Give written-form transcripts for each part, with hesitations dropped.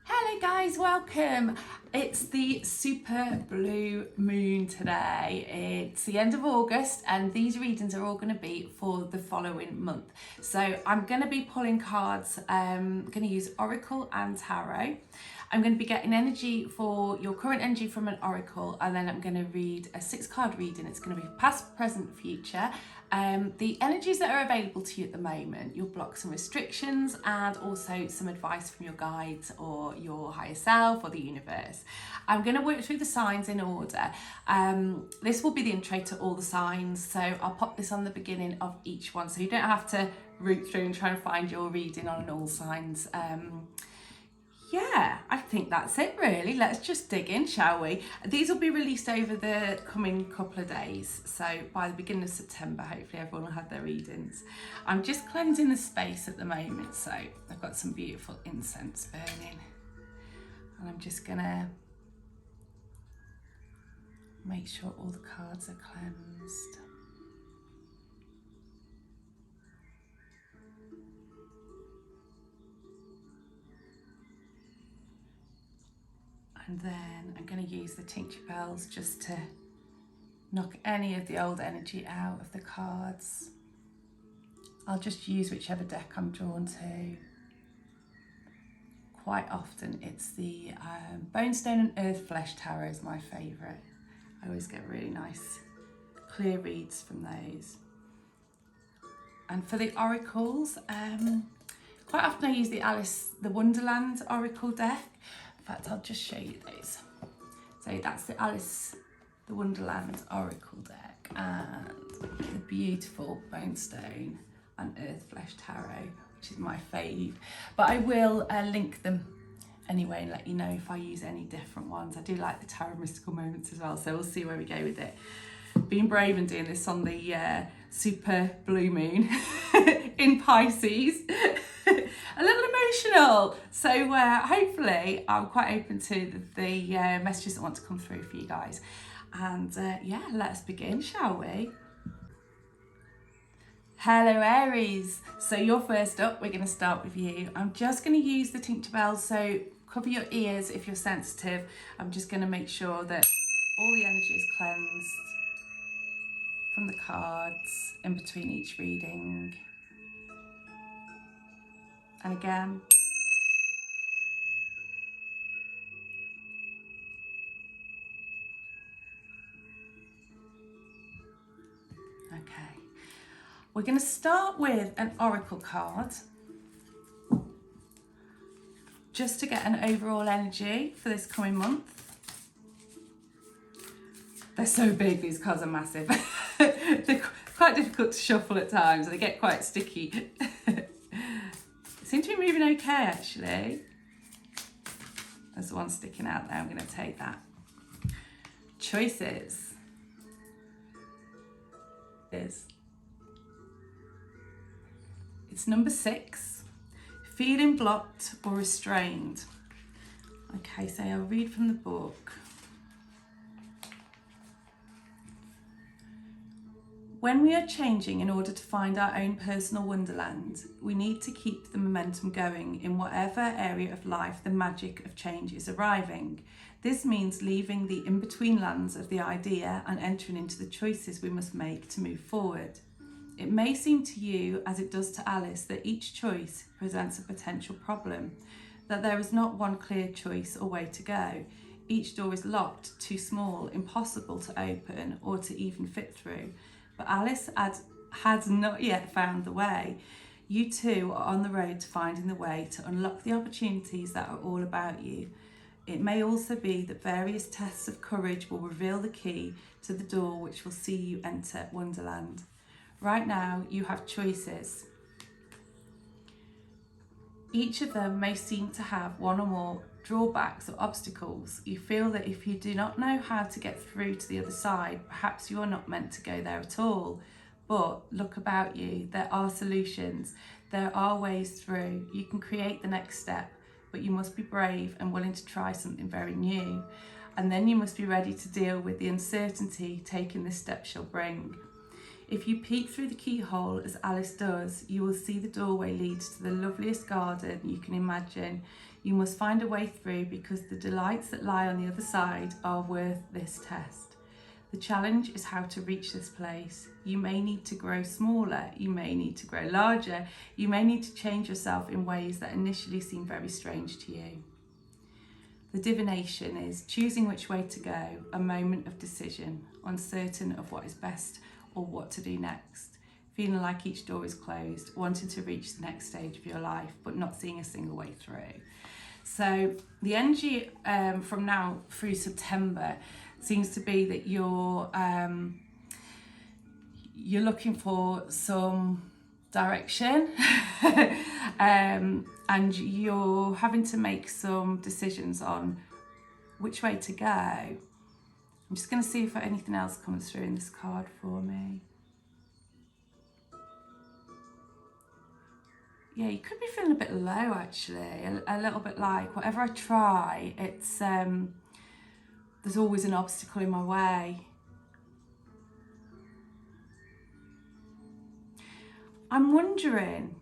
Hello guys, welcome. It's the super blue moon today. It's the end of August and these readings are all going to be for the following month. So I'm going to be pulling cards. I'm going to use Oracle and Tarot. I'm going to be getting energy for your current energy from an Oracle, and then I'm going to read a 6-card reading. It's going to be past, present, future. The energies that are available to you at the moment, your blocks and restrictions, and also some advice from your guides or your higher self or the universe. I'm going to work through the signs in order. This will be the intro to all the signs, so I'll pop this on the beginning of each one so you don't have to root through and try and find your reading on all signs. Yeah, I think that's it really. Let's just dig in, shall we? These will be released over the coming couple of days. So by the beginning of September, hopefully everyone will have their readings. I'm just cleansing the space at the moment. So I've got some beautiful incense burning. And I'm just gonna make sure all the cards are cleansed. And then I'm going to use the tincture bells just to knock any of the old energy out of the cards. I'll just use whichever deck I'm drawn to. Quite often it's the Bonestone and Earthflesh tarot is my favourite. I always get really nice clear reads from those. And for the oracles, quite often I use the Wonderland oracle deck. In fact, I'll just show you those. So that's the Wonderland oracle deck, and the beautiful Bonestone and Earthflesh tarot, which is my fave. But I will link them anyway and let you know if I use any different ones. I do like the Tarot Mystical Moments as well, so we'll see where we go with it. Being brave and doing this on the super blue moon in Pisces. A little emotional, so hopefully I'm quite open to the messages that want to come through for you guys. And yeah, let's begin, shall we? Hello Aries, so you're first up. We're going to start with you. I'm just going to use the tincture bells, so cover your ears if you're sensitive. I'm just going to make sure that all the energy is cleansed from the cards in between each reading. And again. Okay, we're going to start with an oracle card just to get an overall energy for this coming month. They're so big, these cards are massive. They're quite difficult to shuffle at times, and they get quite sticky. They seem to be moving okay actually. There's one sticking out there, I'm going to take that. Choices. It's number 6, feeling blocked or restrained. Okay, so I'll read from the book. When we are changing in order to find our own personal wonderland, we need to keep the momentum going in whatever area of life the magic of change is arriving. This means leaving the in-between lands of the idea and entering into the choices we must make to move forward. It may seem to you, as it does to Alice, that each choice presents a potential problem, that there is not one clear choice or way to go. Each door is locked, too small, impossible to open or to even fit through. But Alice has not yet found the way. You too are on the road to finding the way to unlock the opportunities that are all about you. It may also be that various tests of courage will reveal the key to the door which will see you enter Wonderland. Right now, you have choices. Each of them may seem to have one or more drawbacks or obstacles. You feel that if you do not know how to get through to the other side, perhaps you are not meant to go there at all. But look about you, there are solutions, there are ways through. You can create the next step, but you must be brave and willing to try something very new. And then you must be ready to deal with the uncertainty taking this step shall bring. If you peek through the keyhole, as Alice does, you will see the doorway leads to the loveliest garden you can imagine. You must find a way through because the delights that lie on the other side are worth this test. The challenge is how to reach this place. You may need to grow smaller, you may need to grow larger, you may need to change yourself in ways that initially seem very strange to you. The divination is choosing which way to go, a moment of decision, uncertain of what is best or what to do next, feeling like each door is closed, wanting to reach the next stage of your life, but not seeing a single way through. So the energy from now through September seems to be that you're looking for some direction and you're having to make some decisions on which way to go. I'm just going to see if anything else comes through in this card for me. Yeah, you could be feeling a bit low actually, a little bit like whatever I try, it's there's always an obstacle in my way. I'm wondering,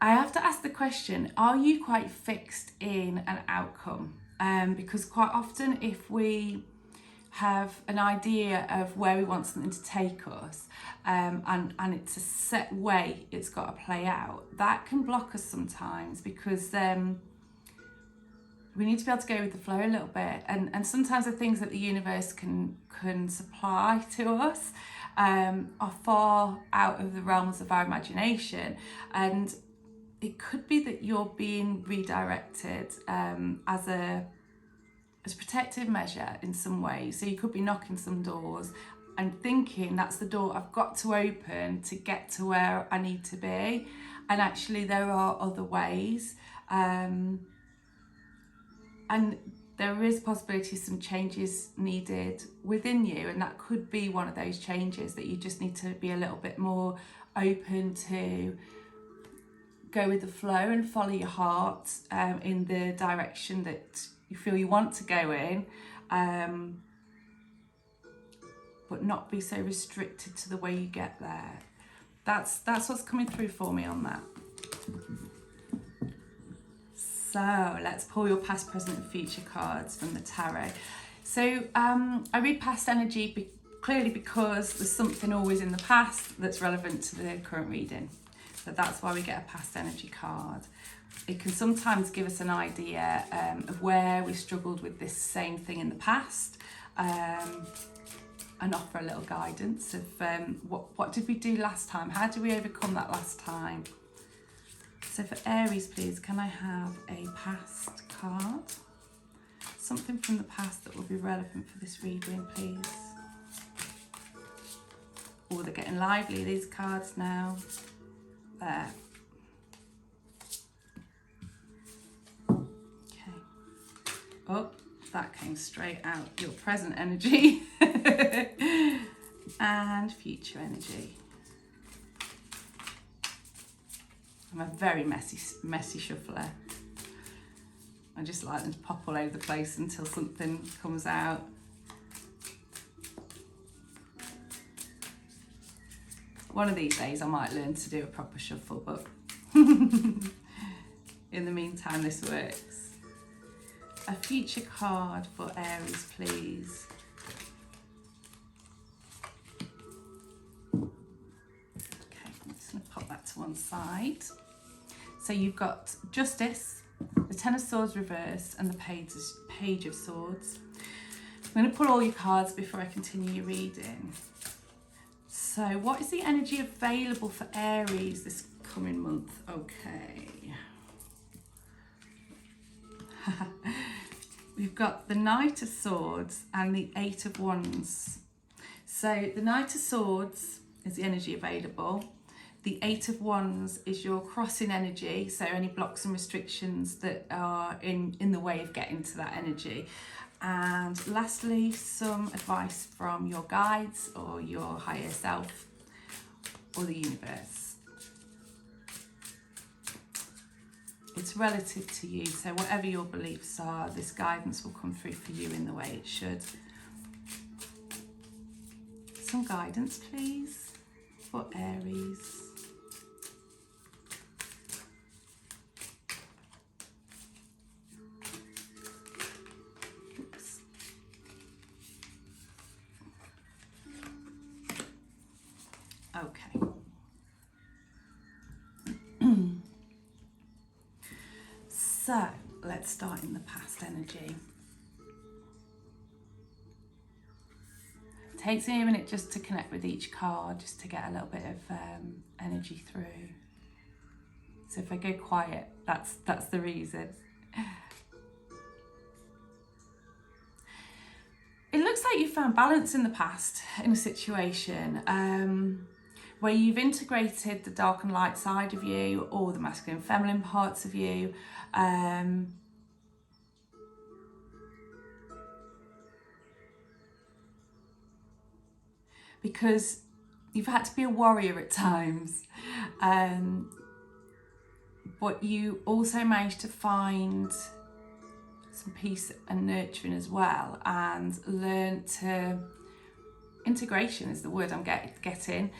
I have to ask the question, are you quite fixed in an outcome? Because quite often if we have an idea of where we want something to take us and it's a set way it's got to play out, that can block us sometimes because we need to be able to go with the flow a little bit, and sometimes the things that the universe can supply to us are far out of the realms of our imagination, and it could be that you're being redirected as a protective measure in some way. So you could be knocking some doors and thinking that's the door I've got to open to get to where I need to be, and actually there are other ways, and there is possibility some changes needed within you, and that could be one of those changes that you just need to be a little bit more open to go with the flow and follow your heart in the direction that you feel you want to go in, but not be so restricted to the way you get there. That's what's coming through for me on that. So let's pull your past, present and future cards from the tarot. So I read past energy clearly because there's something always in the past that's relevant to the current reading. So that's why we get a past energy card. It can sometimes give us an idea of where we struggled with this same thing in the past, and offer a little guidance of what did we do last time? How did we overcome that last time? So for Aries, please, can I have a past card? Something from the past that will be relevant for this reading, please. Oh, they're getting lively, these cards now. There. Okay. Oh, that came straight out. Your present energy and future energy. I'm a very messy shuffler. I just like them to pop all over the place until something comes out. One of these days I might learn to do a proper shuffle, but in the meantime this works. A future card for Aries, please. Okay, I'm just going to pop that to one side. So you've got Justice, the Ten of Swords reversed and the Page of Swords. I'm going to pull all your cards before I continue your reading. So what is the energy available for Aries this coming month? Okay. We've got the Knight of Swords and the Eight of Wands. So the Knight of Swords is the energy available. The Eight of Wands is your crossing energy, so any blocks and restrictions that are in the way of getting to that energy. And lastly, some advice from your guides or your higher self or the universe. it's relative to you. So whatever your beliefs are, this guidance will come through for you in the way it should. Some guidance, please, for Aries. Okay. So let's start in the past energy. It takes me a minute just to connect with each card, just to get a little bit of energy through. So if I go quiet, that's the reason. It looks like you found balance in the past in a situation where you've integrated the dark and light side of you, or the masculine and feminine parts of you. Because you've had to be a warrior at times. But you also managed to find some peace and nurturing as well, and learn to, integration is the word I'm getting.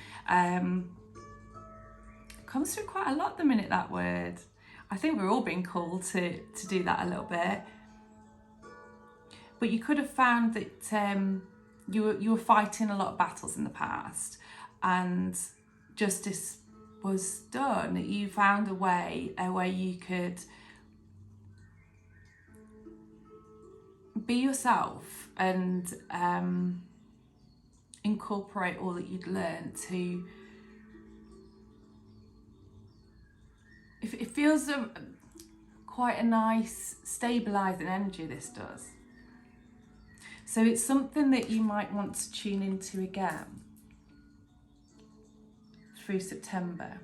Comes through quite a lot the minute, that word. I think we're all being called to do that a little bit. But you could have found that you were fighting a lot of battles in the past, and justice was done. You found a way where you could be yourself and incorporate all that you'd learned to. It feels quite a nice stabilising energy, this does. So it's something that you might want to tune into again through September.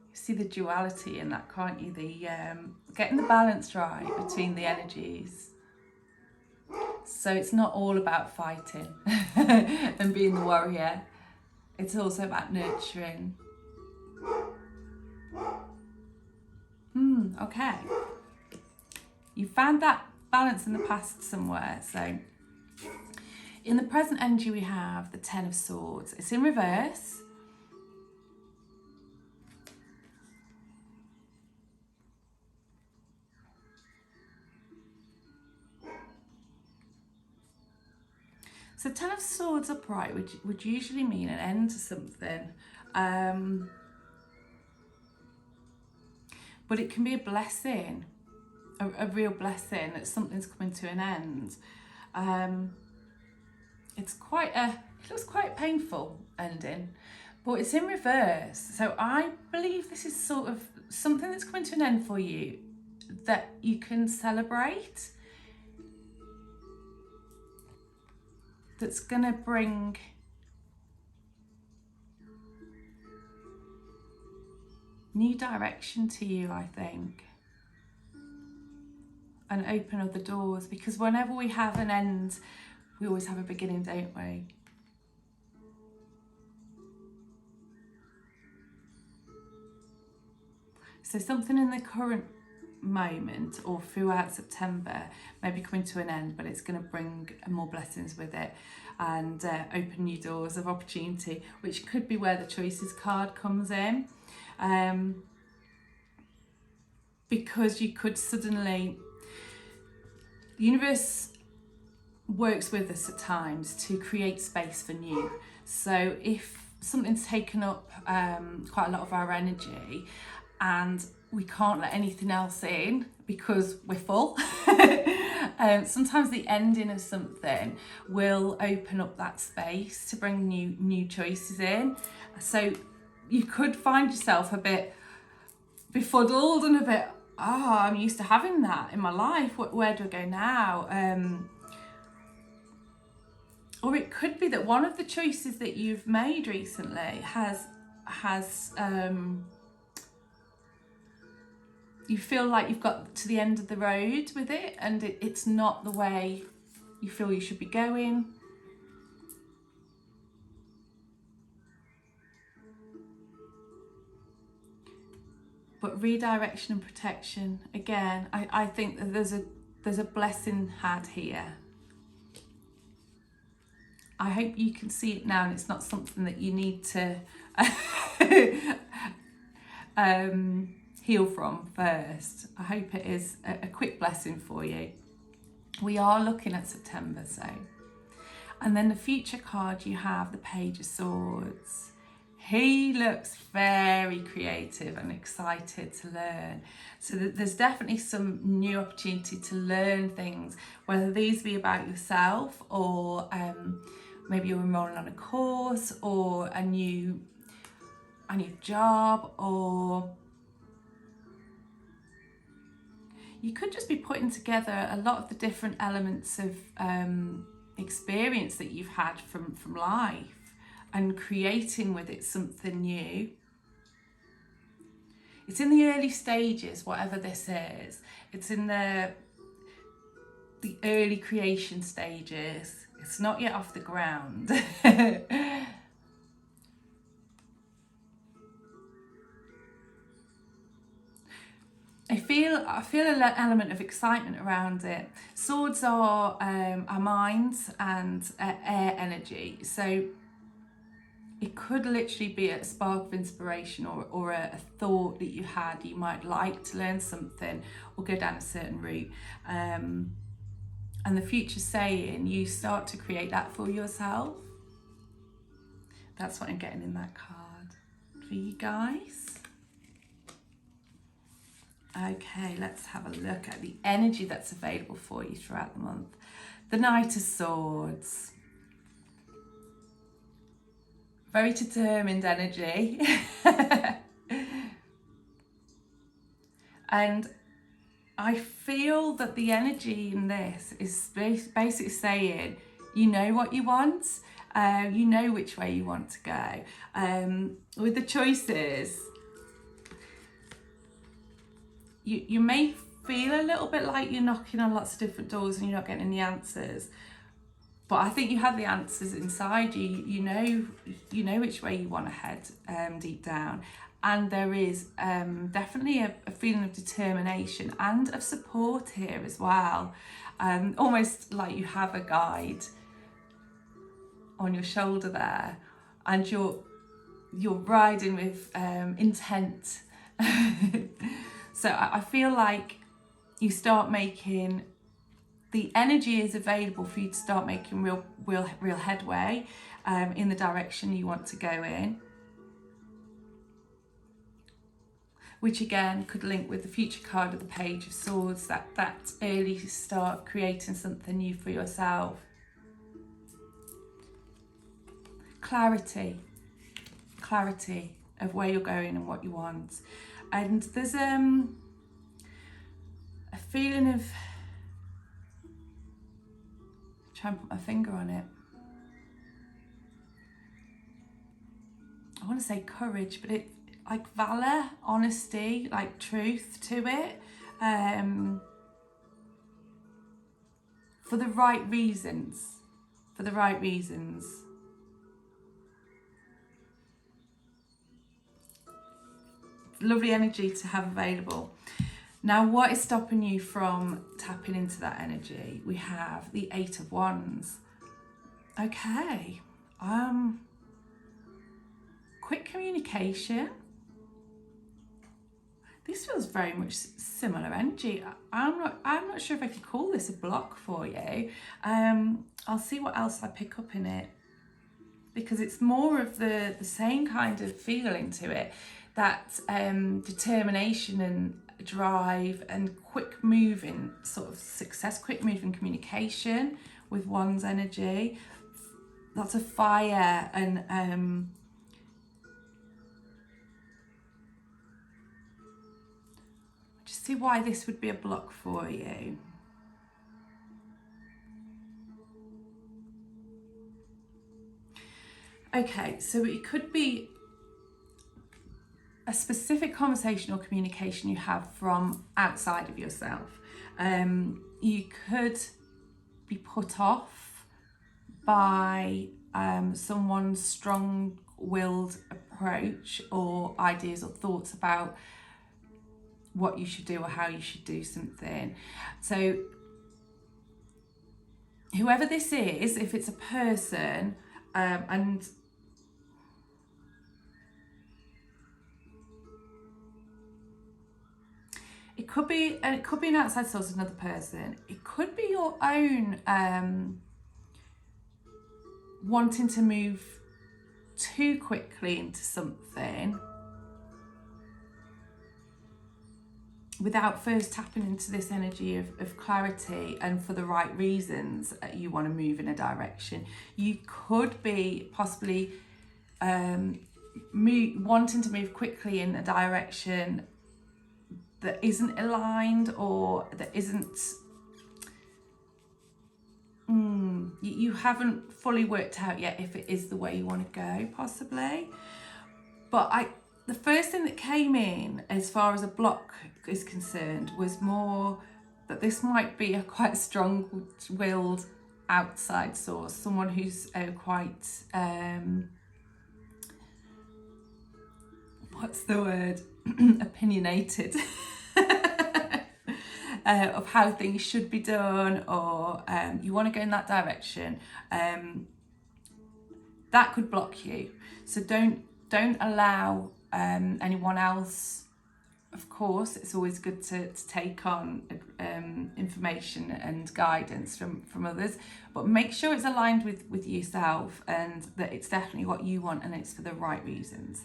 You see the duality in that, can't you? The getting the balance right between the energies. So it's not all about fighting and being the warrior. It's also about nurturing. Okay. You found that balance in the past somewhere. So in the present energy we have the Ten of Swords. It's in reverse. So Ten of Swords upright would usually mean an end to something. But it can be a blessing, a real blessing, that something's coming to an end. It looks quite painful ending, but it's in reverse. So I believe this is sort of something that's coming to an end for you that you can celebrate. That's going to bring new direction to you, I think, and open other doors, because whenever we have an end, we always have a beginning, don't we? So something in the current moment or throughout September may be coming to an end, but it's going to bring more blessings with it, and open new doors of opportunity, which could be where the choices card comes in. Because you could suddenly, the universe works with us at times to create space for new. So if something's taken up quite a lot of our energy and we can't let anything else in because we're full, sometimes the ending of something will open up that space to bring new choices in. So you could find yourself a bit befuddled and a bit, I'm used to having that in my life. Where do I go now? Or it could be that one of the choices that you've made recently has you feel like you've got to the end of the road with it, and it's not the way you feel you should be going. But redirection and protection, again, I think that there's a blessing had here. I hope you can see it now and it's not something that you need to heal from first. I hope it is a quick blessing for you. We are looking at September, so. And then the future card, you have the Page of Swords. He looks very creative and excited to learn. So there's definitely some new opportunity to learn things, whether these be about yourself or maybe you're enrolling on a course or a new job, or you could just be putting together a lot of the different elements of experience that you've had from life and creating with it something new. It's in the early stages, whatever this is. It's in the early creation stages. It's not yet off the ground. I feel an element of excitement around it. Swords are our minds and air energy, so it could literally be a spark of inspiration or a thought that you had. You might like to learn something or go down a certain route. And the future's saying you start to create that for yourself. That's what I'm getting in that card for you guys. Okay, let's have a look at the energy that's available for you throughout the month. The Knight of Swords. Very determined energy. And I feel that the energy in this is basically saying, you know what you want, you know which way you want to go. With the choices, you may feel a little bit like you're knocking on lots of different doors and you're not getting the answers. But I think you have the answers inside you. You know which way you want to head deep down. And there is definitely a feeling of determination and of support here as well. Almost like you have a guide on your shoulder there, and you're riding with intent. So I feel like you start making, the energy is available for you to start making real headway in the direction you want to go in. Which again could link with the future card of the Page of Swords, that early start creating something new for yourself. Clarity of where you're going and what you want. And there's a feeling of, try and put my finger on it. I want to say courage, but it like valor, honesty, like truth to it, for the right reasons. Lovely energy to have available. Now, what is stopping you from tapping into that energy? We have the Eight of Wands. Okay. Quick communication. This feels very much similar energy. I'm not sure if I could call this a block for you. I'll see what else I pick up in it, because it's more of the same kind of feeling to it. That determination and drive and quick moving sort of success, quick moving communication with one's energy. Lots of fire and just see why this would be a block for you. Okay, so it could be a specific conversation or communication you have from outside of yourself. You could be put off by someone's strong-willed approach or ideas or thoughts about what you should do or how you should do something. So whoever this is, if it's a person, and it could be an outside source, another person. It could be your own wanting to move too quickly into something without first tapping into this energy of clarity, and for the right reasons you want to move in a direction. You could be possibly wanting to move quickly in a direction that isn't aligned, or that isn't, you haven't fully worked out yet if it is the way you want to go, possibly. But the first thing that came in as far as a block is concerned was more that this might be a quite strong-willed outside source, someone who's quite, what's the word, opinionated of how things should be done, or you want to go in that direction. That could block you. So don't allow anyone else. Of course, it's always good to take on information and guidance from others, but make sure it's aligned with yourself, and that it's definitely what you want and it's for the right reasons.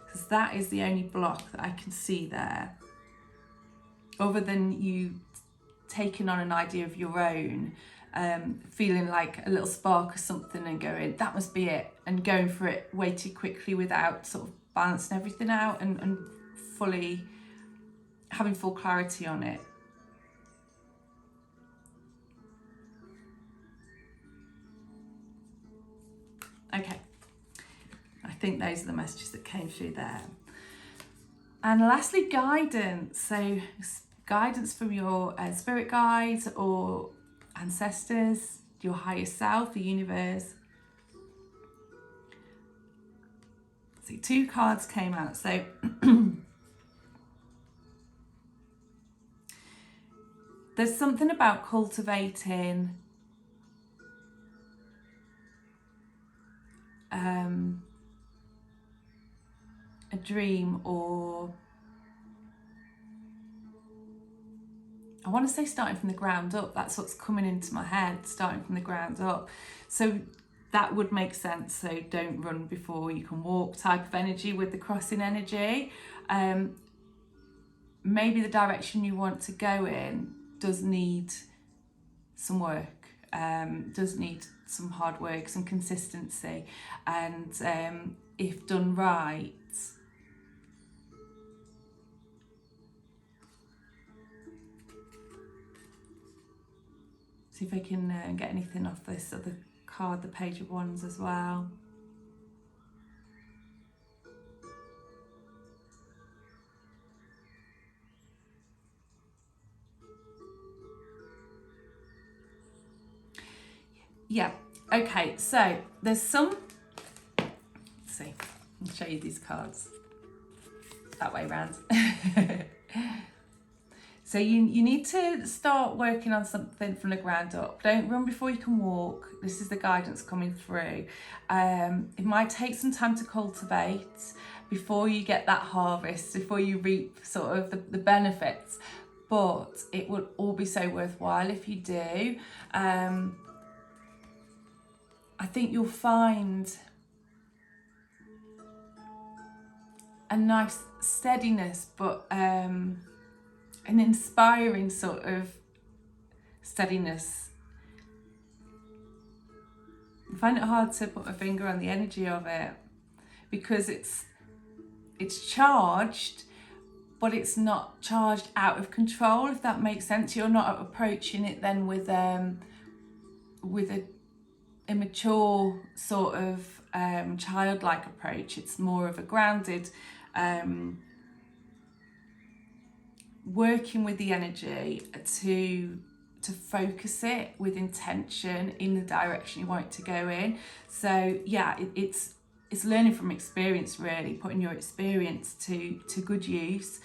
Because that is the only block that I can see there, other than you taking on an idea of your own, feeling like a little spark or something and going, that must be it, and going for it way too quickly without sort of balancing everything out and fully having full clarity on it. Okay, I think those are the messages that came through there. And lastly, guidance. So guidance from your spirit guides or ancestors, your higher self, the universe. See, 2 cards came out. So there's something about cultivating a dream, or I want to say starting from the ground up. That's what's coming into my head, starting from the ground up. So that would make sense. So don't run before you can walk type of energy with the crossing energy. Maybe the direction you want to go in does need some work, does need some hard work, some consistency, and if done right, see if I can get anything off this other card, the Page of Wands as well. Yeah, okay, so there's some, let's see, I'll show you these cards that way around. So you need to start working on something from the ground up. Don't run before you can walk. This is the guidance coming through. It might take some time to cultivate before you get that harvest, before you reap sort of the benefits, but it will all be so worthwhile if you do. I think you'll find a nice steadiness, but an inspiring sort of steadiness. I find it hard to put my finger on the energy of it, because it's charged, but it's not charged out of control, if that makes sense. You're not approaching it then with a immature sort of childlike approach. It's more of a grounded, working with the energy to focus it with intention in the direction you want it to go in. So yeah, it's learning from experience, really, putting your experience to good use,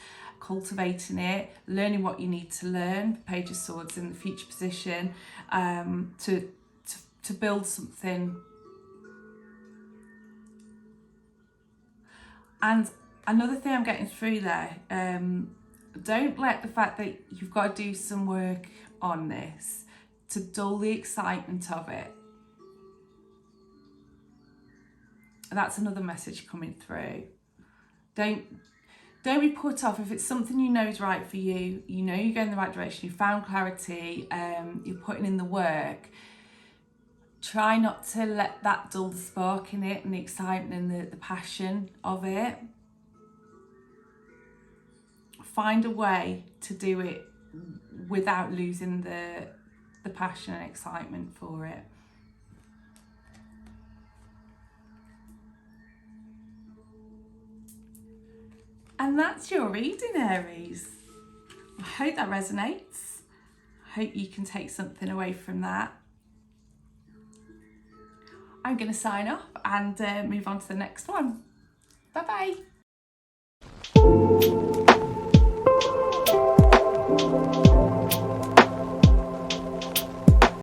cultivating it, learning what you need to learn, Page of Swords in the future position, to build something. And another thing I'm getting through there, don't let the fact that you've got to do some work on this to dull the excitement of it. That's another message coming through. Don't be put off if it's something you know is right for you. You know you're going in the right direction. You found clarity. You're putting in the work. Try not to let that dull the spark in it and the excitement and the passion of it. Find a way to do it without losing the passion and excitement for it. And that's your reading, Aries. I hope that resonates. I hope you can take something away from that. I'm going to sign off and move on to the next one. Bye-bye.